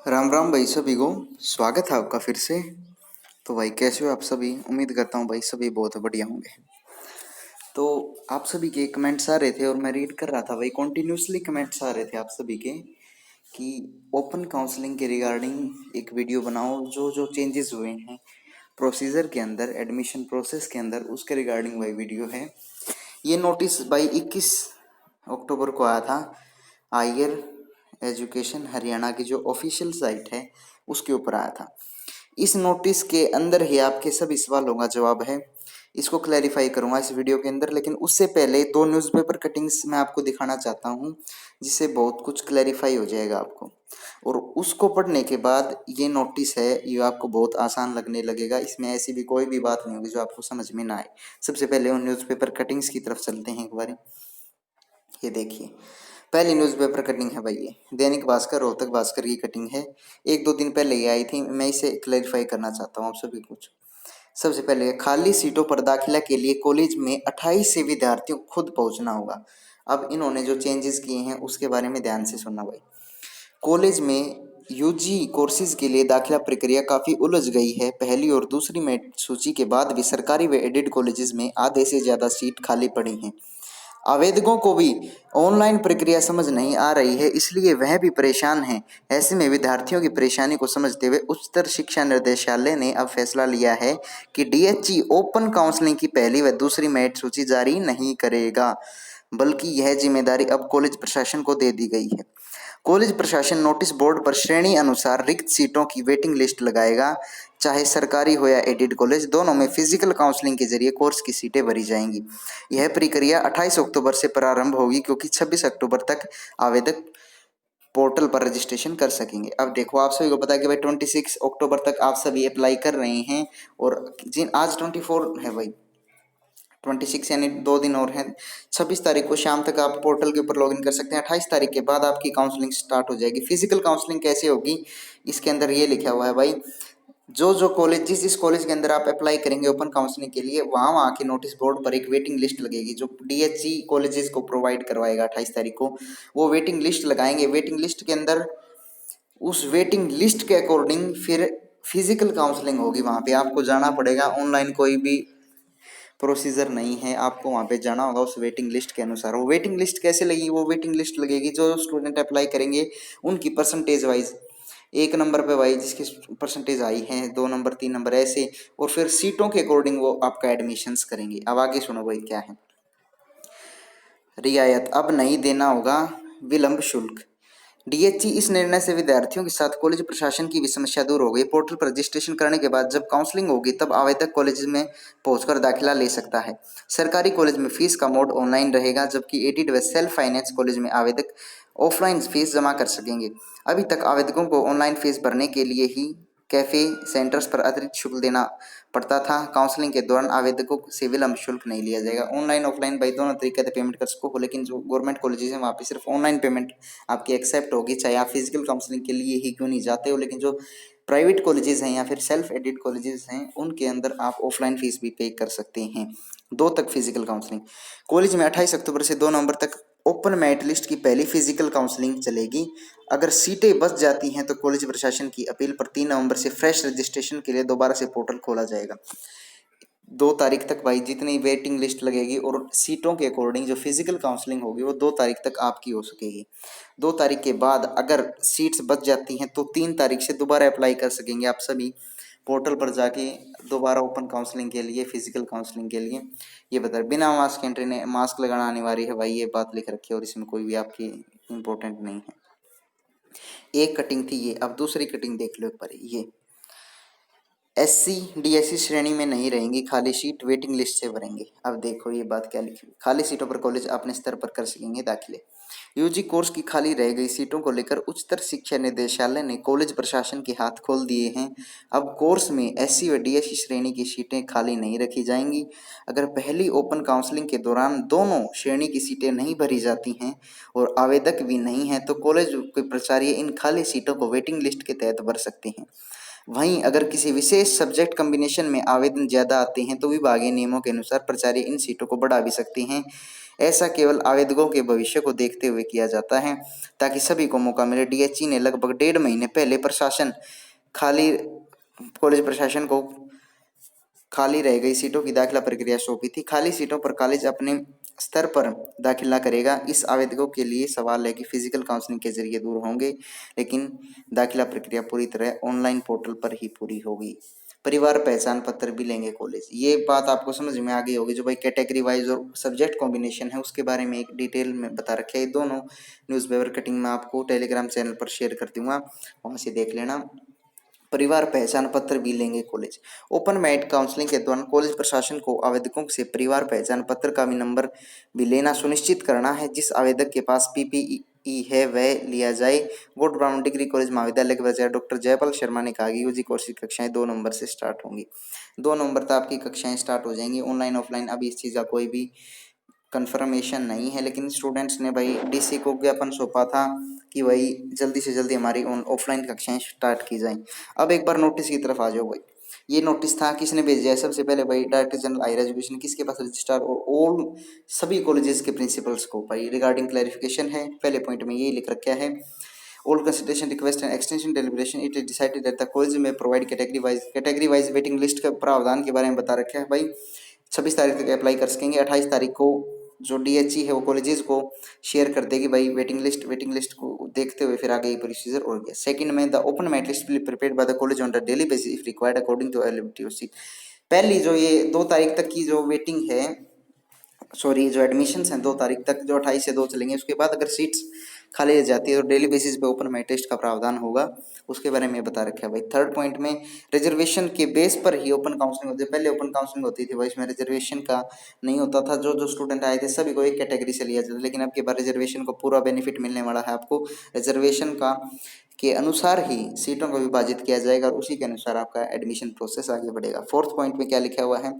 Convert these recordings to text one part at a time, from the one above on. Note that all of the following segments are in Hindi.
राम राम भाई सभी को। स्वागत है आपका फिर से। तो भाई कैसे हो आप सभी? उम्मीद करता हूँ भाई सभी बहुत बढ़िया होंगे। तो आप सभी के कमेंट्स आ रहे थे और मैं रीड कर रहा था भाई, कॉन्टिन्यूसली कमेंट्स आ रहे थे आप सभी के कि ओपन काउंसलिंग के रिगार्डिंग एक वीडियो बनाओ, जो जो चेंजेस हुए हैं प्रोसीजर के अंदर, एडमिशन प्रोसेस के अंदर, उसके रिगार्डिंग भाई वीडियो है। ये नोटिस भाई 21 अक्टूबर को आया था। हायर एजुकेशन हरियाणा की जो ऑफिशियल साइट है उसके ऊपर आया था। इस नोटिस के अंदर ही आपके सभी सवालों का जवाब है। इसको क्लैरिफाई करूंगा इस वीडियो के अंदर, लेकिन उससे पहले दो न्यूज़पेपर कटिंग्स मैं आपको दिखाना चाहता हूं, जिससे बहुत कुछ क्लैरिफाई हो जाएगा आपको। और उसको पढ़ने के बाद ये नोटिस है, ये आपको बहुत आसान लगने लगेगा। इसमें ऐसी भी कोई भी बात नहीं होगी जो आपको समझ में ना आए। सबसे पहले उन न्यूज़पेपर कटिंग्स की तरफ चलते हैं एक बार। ये देखिए, पहली न्यूज़पेपर कटिंग है भाई, ये दैनिक भास्कर, रोहतक भास्कर की कटिंग है। एक दो दिन पहले ये आई थी, मैं इसे क्लैरिफाई करना चाहता हूँ आप सभी कुछ। सबसे पहले, खाली सीटों पर दाखिला के लिए कॉलेज में 28 से विद्यार्थियों को खुद पहुंचना होगा। अब इन्होंने जो चेंजेस किए हैं उसके बारे में ध्यान से सुनना भाई। कॉलेज में यूजी कोर्सेज के लिए दाखिला प्रक्रिया काफ़ी उलझ गई है। पहली और दूसरी मेरिट सूची के बाद भी सरकारी व एडेड कॉलेजेस में आधे से ज़्यादा सीट खाली पड़ी हैं। आवेदकों को भी ऑनलाइन प्रक्रिया समझ नहीं आ रही है, इसलिए वह भी परेशान हैं। ऐसे में विद्यार्थियों की परेशानी को समझते हुए उच्चतर शिक्षा निर्देशालय ने अब फैसला लिया है कि डीएचई ओपन काउंसलिंग की पहली व दूसरी मेरिट सूची जारी नहीं करेगा, बल्कि यह जिम्मेदारी अब कॉलेज प्रशासन को दे दी गई है। कॉलेज प्रशासन नोटिस बोर्ड पर श्रेणी अनुसार रिक्त सीटों की वेटिंग लिस्ट लगाएगा। चाहे सरकारी हो या एडेड कॉलेज, दोनों में फिजिकल काउंसलिंग के जरिए कोर्स की सीटें भरी जाएंगी। यह प्रक्रिया 28 अक्टूबर से प्रारंभ होगी, क्योंकि 26 अक्टूबर तक आवेदक पोर्टल पर रजिस्ट्रेशन कर सकेंगे। अब देखो, आप सभी को पता है कि भाई 26 अक्टूबर तक आप सभी अप्लाई कर रहे हैं, और जिन आज 24 है भाई, 26 यानी 2 दिन और हैं। 26 तारीख को शाम तक आप पोर्टल के ऊपर लॉगिन कर सकते हैं। 28 तारीख के बाद आपकी काउंसलिंग स्टार्ट हो जाएगी। फिजिकल काउंसलिंग कैसे होगी, इसके अंदर ये लिखा हुआ है भाई। जो जो कॉलेज, जिस कॉलेज के अंदर आप अप्लाई करेंगे ओपन काउंसलिंग के लिए, वहाँ वहाँ के नोटिस बोर्ड पर एक वेटिंग लिस्ट लगेगी, जो डीएचई कॉलेजेस को प्रोवाइड करवाएगा 28 तारीख को। वो वेटिंग लिस्ट लगाएंगे। वेटिंग लिस्ट के अंदर, उस वेटिंग लिस्ट के अकॉर्डिंग फिर फिजिकल काउंसलिंग होगी। वहाँ पे आपको जाना पड़ेगा, ऑनलाइन कोई भी प्रोसीजर नहीं है, आपको वहाँ पे जाना होगा उस वेटिंग लिस्ट के अनुसार। वो वेटिंग लिस्ट कैसे लगेगी? वो वेटिंग लिस्ट लगेगी जो स्टूडेंट अप्लाई करेंगे उनकी परसेंटेज वाइज, 1 नंबर पे भाई जिसकी परसेंटेज आई है, 2 नंबर 3 नंबर ऐसे, और फिर सीटों के अकॉर्डिंग वो आपका एडमिशन्स करेंगे। अब आगे सुनो भाई क्या है। रियायत अब नहीं देना होगा विलंब शुल्क। डीएचई इस निर्णय से विद्यार्थियों के साथ कॉलेज प्रशासन की भी समस्या दूर हो गई। पोर्टल पर रजिस्ट्रेशन करने के बाद जब काउंसलिंग होगी, तब आवेदक कॉलेज में पहुंचकर दाखिला ले सकता है। सरकारी कॉलेज में फीस का मोड ऑनलाइन रहेगा, जबकि एडेड व सेल्फ फाइनेंस कॉलेज में आवेदक ऑफलाइन फीस जमा कर सकेंगे। अभी तक आवेदकों को ऑनलाइन फीस भरने के लिए ही कैफे सेंटर्स पर अतिरिक्त शुल्क देना पड़ता था। काउंसलिंग के दौरान आवेदकों से विलंब शुल्क नहीं लिया जाएगा। ऑनलाइन ऑफलाइन भाई दोनों तरीके से पेमेंट कर सको, लेकिन जो गवर्नमेंट कॉलेजेस हैं वहाँ पे सिर्फ ऑनलाइन पेमेंट आपकी एक्सेप्ट होगी, चाहे आप फिजिकल काउंसलिंग के लिए ही क्यों नहीं जाते हो। लेकिन जो प्राइवेट कॉलेजेस हैं या फिर सेल्फ एडेड कॉलेजेस हैं, उनके अंदर आप ऑफलाइन फीस भी पे कर सकते हैं। 2 तक फिजिकल काउंसलिंग। कॉलेज में 28 अक्टूबर से 2 नवंबर तक ओपन मेरिट लिस्ट की पहली फिजिकल काउंसलिंग चलेगी। अगर सीटें बच जाती हैं तो कॉलेज प्रशासन की अपील पर 3 नवंबर से फ्रेश रजिस्ट्रेशन के लिए दोबारा से पोर्टल खोला जाएगा। 2 तारीख तक भाई जितनी वेटिंग लिस्ट लगेगी और सीटों के अकॉर्डिंग जो फिजिकल काउंसलिंग होगी, वो 2 तारीख तक आपकी हो सकेगी। 2 तारीख के बाद अगर सीट्स बच जाती हैं तो 3 तारीख से दोबारा अप्लाई कर सकेंगे आप सभी पोर्टल पर जाके, दोबारा ओपन काउंसलिंग के लिए, फिजिकल काउंसलिंग के लिए। ये बता, बिना मास्क एंट्री ने मास्क लगाना अनिवार्य है भाई, ये बात लिख रखी है, और इसमें कोई भी आपकी इंपॉर्टेंट नहीं है। एक कटिंग थी ये। अब दूसरी कटिंग देख लो एक बार। ये एससी डीएससी श्रेणी में नहीं रहेंगी खाली सीट, वेटिंग लिस्ट से भरेंगे। अब देखो ये बात क्या लिखी, खाली सीटों पर कॉलेज अपने स्तर पर कर सकेंगे दाखिले। यूजी कोर्स की खाली रह गई सीटों को लेकर उच्चतर शिक्षा निदेशालय ने कॉलेज प्रशासन के हाथ खोल दिए हैं। अब कोर्स में एससी व डीएससी श्रेणी की सीटें खाली नहीं रखी जाएंगी। अगर पहली ओपन काउंसलिंग के दौरान दोनों श्रेणी की सीटें नहीं भरी जाती हैं और आवेदक भी नहीं हैं, तो कॉलेज के प्राचार्य इन खाली सीटों को वेटिंग लिस्ट के तहत भर सकते हैं। वहीं अगर किसी विशेष सब्जेक्ट कॉम्बिनेशन में आवेदन ज़्यादा आते हैं, तो विभागीय नियमों के अनुसार प्राचार्य इन सीटों को बढ़ा भी सकते हैं। ऐसा केवल आवेदकों के भविष्य को देखते हुए किया जाता है ताकि सभी को मौका मिले। डीएचई ने लगभग 1.5 महीने पहले खाली कॉलेज प्रशासन को खाली रह गई सीटों की दाखिला प्रक्रिया सौंपी थी। खाली सीटों पर कॉलेज अपने स्तर पर दाखिला करेगा। इस आवेदकों के लिए सवाल है कि फिजिकल काउंसलिंग के जरिए दूर होंगे, लेकिन दाखिला प्रक्रिया पूरी तरह ऑनलाइन पोर्टल पर ही पूरी होगी। परिवार पहचान पत्र भी लेंगे कॉलेज। ये बात आपको समझ में आ गई होगी। जो भाई कैटेगरी वाइज और सब्जेक्ट कॉम्बिनेशन है उसके बारे में एक डिटेल में बता रखे है। दोनों न्यूज़पेपर कटिंग में आपको टेलीग्राम चैनल पर शेयर कर दूंगा, वहां से देख लेना। परिवार पहचान पत्र भी लेंगे कॉलेज। ओपन मेरिट काउंसलिंग के दौरान कॉलेज प्रशासन को आवेदकों से परिवार पहचान पत्र का भी नंबर भी लेना सुनिश्चित करना है। जिस आवेदक के पास पीपीई है वह लिया जाए। गॉड ब्राउन डिग्री कॉलेज महाविद्यालय के बजाय डॉक्टर जयपाल शर्मा ने कहा कि यूजी कोर्स की कक्षाएं 2 नवंबर से स्टार्ट होंगी। 2 नवंबर तक आपकी कक्षाएं स्टार्ट हो जाएंगी, ऑनलाइन ऑफलाइन। अभी इस चीज़ का कोई भी कंफर्मेशन नहीं है, लेकिन स्टूडेंट्स ने भाई डीसी को ज्ञापन सौंपा था कि भाई जल्दी से जल्दी हमारी ऑफलाइन कक्षाएं स्टार्ट की जाएं। अब एक बार नोटिस की तरफ आ जाओ भाई। ये नोटिस था किसने भेजा है? सबसे पहले भाई डायरेक्टर जनरल हायर एजुकेशन, किसके पास? रजिस्ट्रार और ऑल सभी कॉलेजेस के प्रिंसिपल्स को भाई रिगार्डिंग क्लैरिफिकेशन है। पहले पॉइंट में ये लिख रखा है, all consideration request and extension deliberation it is decided that the college may provide category wise waiting list का प्रावधान के बारे में बता रखा है भाई। 26 तारीख तक अप्लाई कर सकेंगे। 28 तारीख को जो डीएचई है वो कॉलेजेस को शेयर कर देगी भाई वेटिंग लिस्ट को देखते हुए फिर आगे ये प्रोसीजर और गया। सेकंड में the open merit list will prepared by the college on the daily basis if required according to availability of seat. पहली जो ये 2 तारीख तक की जो वेटिंग है, सॉरी जो एडमिशन हैं 2 तारीख तक, जो 28 से 2 चलेंगे, उसके बाद अगर सीट्स खाली रह जाती है तो डेली बेसिस पे ओपन मेरिट टेस्ट का प्रावधान होगा। उसके बारे में बता रखा है भाई। थर्ड पॉइंट में रिजर्वेशन के बेस पर ही ओपन काउंसलिंग होती है। पहले ओपन काउंसलिंग होती थी भाई, इसमें रिजर्वेशन का नहीं होता था। जो जो स्टूडेंट आए थे सभी को एक कैटेगरी से लिया जाता था, लेकिन अब के बाद रिजर्वेशन को पूरा बेनिफिट मिलने वाला है आपको। रिजर्वेशन का के अनुसार ही सीटों को विभाजित किया जाएगा और उसी के अनुसार आपका एडमिशन प्रोसेस आगे बढ़ेगा। फोर्थ पॉइंट में क्या लिखा हुआ है,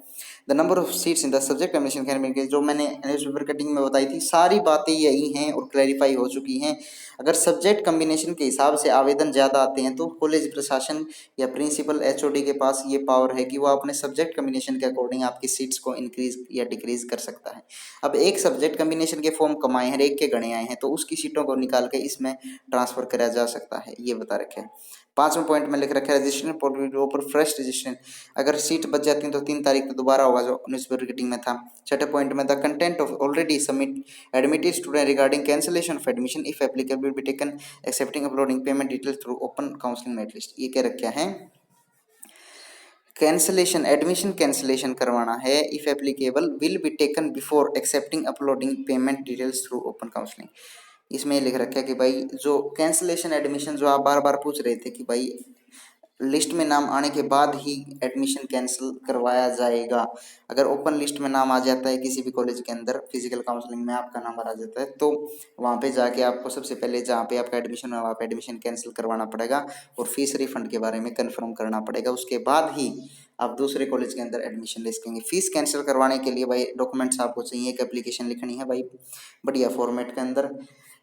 the number of seats in the subject commission can be, जो मैंने न्यूज़पेपर कटिंग में बताई थी सारी बातें यही हैं और क्लैरिफाई हो चुकी हैं। अगर सब्जेक्ट कम्बिनेशन के हिसाब से आवेदन ज़्यादा आते हैं तो कॉलेज प्रशासन या प्रिंसिपल एचओडी के पास ये पावर है कि वो अपने सब्जेक्ट कम्बिनेशन के अकॉर्डिंग आपकी सीट्स को इंक्रीज या डिक्रीज कर सकता है। अब एक सब्जेक्ट कम्बिनेशन के फॉर्म कमाए हैं, एक के गणे आए हैं, तो उसकी सीटों को निकाल के इसमें ट्रांसफर करा जा सकता है, ये बता रखे हैं। 5वें पॉइंट में लिख रखा है रजिस्ट्रेशन पर फ्रेश रजिस्ट्रेशन, अगर सीट बच जाती है तो 3 तारीख को दोबारा होगा जो न्यूज़पेपर रीडिंग में था। 6ठे पॉइंट में the content of already submit admitted student regarding cancellation of admission if applicable be taken accepting uploading payment details through open counselling merit list. ये क्या रखा है, कैंसिलेशन एडमिशन कैंसिलेशन करवाना है if applicable will be taken before accepting uploading payment details through open counselling. इसमें लिख रखा है कि भाई जो कैंसिलेशन एडमिशन जो आप बार बार पूछ रहे थे कि भाई लिस्ट में नाम आने के बाद ही एडमिशन कैंसिल करवाया जाएगा। अगर ओपन लिस्ट में नाम आ जाता है किसी भी कॉलेज के अंदर, फिजिकल काउंसलिंग में आपका नंबर आ जाता है, तो वहाँ पे जाके आपको सबसे पहले जहाँ पे आपका एडमिशन हो वहाँ पे एडमिशन कैंसिल करवाना पड़ेगा और फीस रिफंड के बारे में कंफर्म करना पड़ेगा। उसके बाद ही आप दूसरे कॉलेज के अंदर एडमिशन ले सकेंगे। फीस कैंसिल करवाने के लिए भाई डॉक्यूमेंट्स आपको चाहिए, एक एप्लीकेशन लिखनी है भाई बढ़िया फॉर्मेट के अंदर,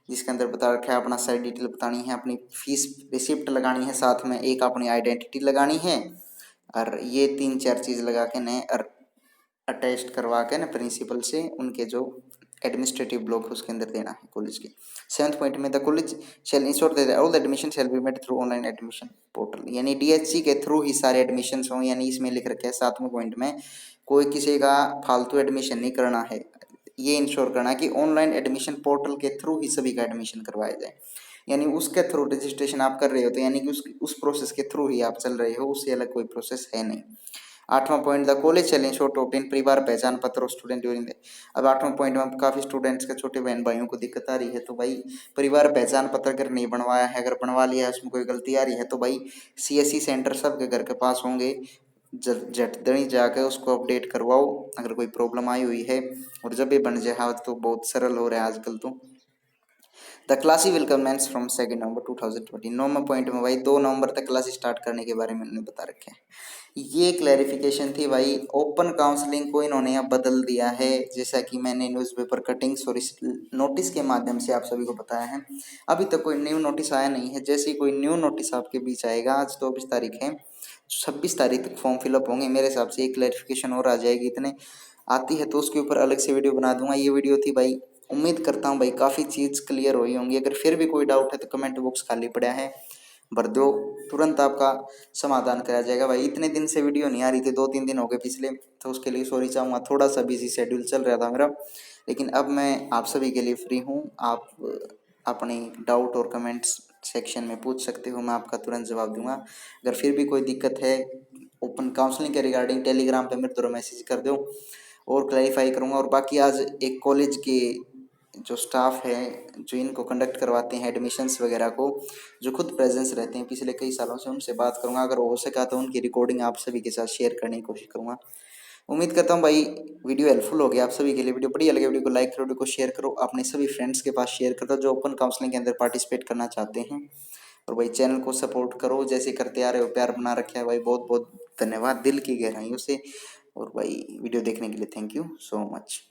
जिसके अंदर बता रखा है अपना सारी डिटेल बतानी है, अपनी फीस रिसिप्ट लगानी है, साथ में एक अपनी आइडेंटिटी लगानी है, और ये 3-4 चीज़ लगा के न और अटेस्ट करवा के ना प्रिंसिपल से उनके जो एडमिनिस्ट्रेटिव ब्लॉक है उसके अंदर देना है कॉलेज के। 7th पॉइंट में the college shall ensure that all admission shall be made through online admission portal, यानी डीएचसी के थ्रू ही सारे एडमिशन हों। यानी इसमें लिख रखा है 7वें पॉइंट में कोई किसी का फालतू एडमिशन नहीं करना है, ये इंश्योर करना है कि ऑनलाइन एडमिशन पोर्टल के थ्रू ही सभी का एडमिशन करवाया जाए। यानी उसके थ्रू रजिस्ट्रेशन आप कर रहे हो तो यानी कि उस प्रोसेस के थ्रू ही आप चल रहे हो, उससे अलग कोई प्रोसेस है नहीं। 8वां point the college shall ensure to obtain Parivar Pehchan पत्र और स्टूडेंट ड्यूरिंग द। अब 8वां पॉइंट में काफ़ी स्टूडेंट्स के छोटे बहन भाइयों को दिक्कत आ रही है, तो भाई परिवार पहचान पत्र अगर नहीं बनवाया है, अगर बनवा लिया है उसमें कोई गलती आ रही है तो भाई सीएससी सेंटर सबके घर के पास होंगे, झटदनी जाकर उसको अपडेट करवाओ अगर कोई प्रॉब्लम आई हुई है, और जब भी बन जाए तो बहुत सरल हो रहा है आजकल तो। The class will commence from 2 November 2020। 9वें पॉइंट में भाई 2 नवंबर तक क्लास स्टार्ट करने के बारे में उन्होंने बता रखे हैं। ये क्लैरिफिकेशन थी भाई। ओपन काउंसलिंग को इन्होंने अब बदल दिया है, जैसा कि मैंने न्यूज़पेपर कटिंग्स और इस नोटिस के माध्यम से आप सभी को बताया है। अभी तक कोई न्यू नोटिस आया नहीं है, जैसे ही कोई न्यू नोटिस आपके बीच आएगा, आज 24 तारीख है, 26 तारीख तक फॉर्म फिलअप होंगे, मेरे हिसाब से एक क्लैरिफिकेशन और आ जाएगी। इतने आती है तो उसके ऊपर अलग से वीडियो बना दूंगा। ये वीडियो थी भाई, उम्मीद करता हूँ भाई काफ़ी चीज़ क्लियर हुई होंगी। अगर फिर भी कोई डाउट है तो कमेंट बॉक्स खाली पड़ा है, भर दो, तुरंत आपका समाधान कराया जाएगा। भाई इतने दिन से वीडियो नहीं आ रही थी, 2-3 दिन हो गए पिछले, तो उसके लिए सॉरी चाहूँगा। थोड़ा सा बिजी शेड्यूल चल रहा था मेरा, लेकिन अब मैं आप सभी के लिए फ्री हूँ। आप अपनी डाउट और कमेंट्स सेक्शन में पूछ सकते हो, मैं आपका तुरंत जवाब दूंगा। अगर फिर भी कोई दिक्कत है ओपन काउंसलिंग के रिगार्डिंग, टेलीग्राम पे मेरे द्वारा मैसेज कर दो और क्लैरिफाई करूंगा। और बाकी आज एक कॉलेज के जो स्टाफ है जो इनको कंडक्ट करवाते हैं एडमिशन्स वगैरह को, जो खुद प्रेजेंस रहते हैं पिछले कई सालों से, उनसे बात करूंगा। अगर हो सका तो उनकी रिकॉर्डिंग आप सभी के साथ शेयर करने की कोशिश करूंगा। उम्मीद करता हूँ भाई वीडियो हेल्पफुल हो गया आप सभी के लिए। वीडियो बढ़िया लगे वीडियो को लाइक करो, वीडियो को शेयर करो, अपने सभी फ्रेंड्स के पास शेयर कर दो जो ओपन काउंसलिंग के अंदर पार्टिसिपेट करना चाहते हैं। और भाई चैनल को सपोर्ट करो, जैसे करते आ रहे हो, प्यार बना रखा है भाई, बहुत बहुत धन्यवाद दिल की गहराइयों से। और भाई वीडियो देखने के लिए थैंक यू सो मच।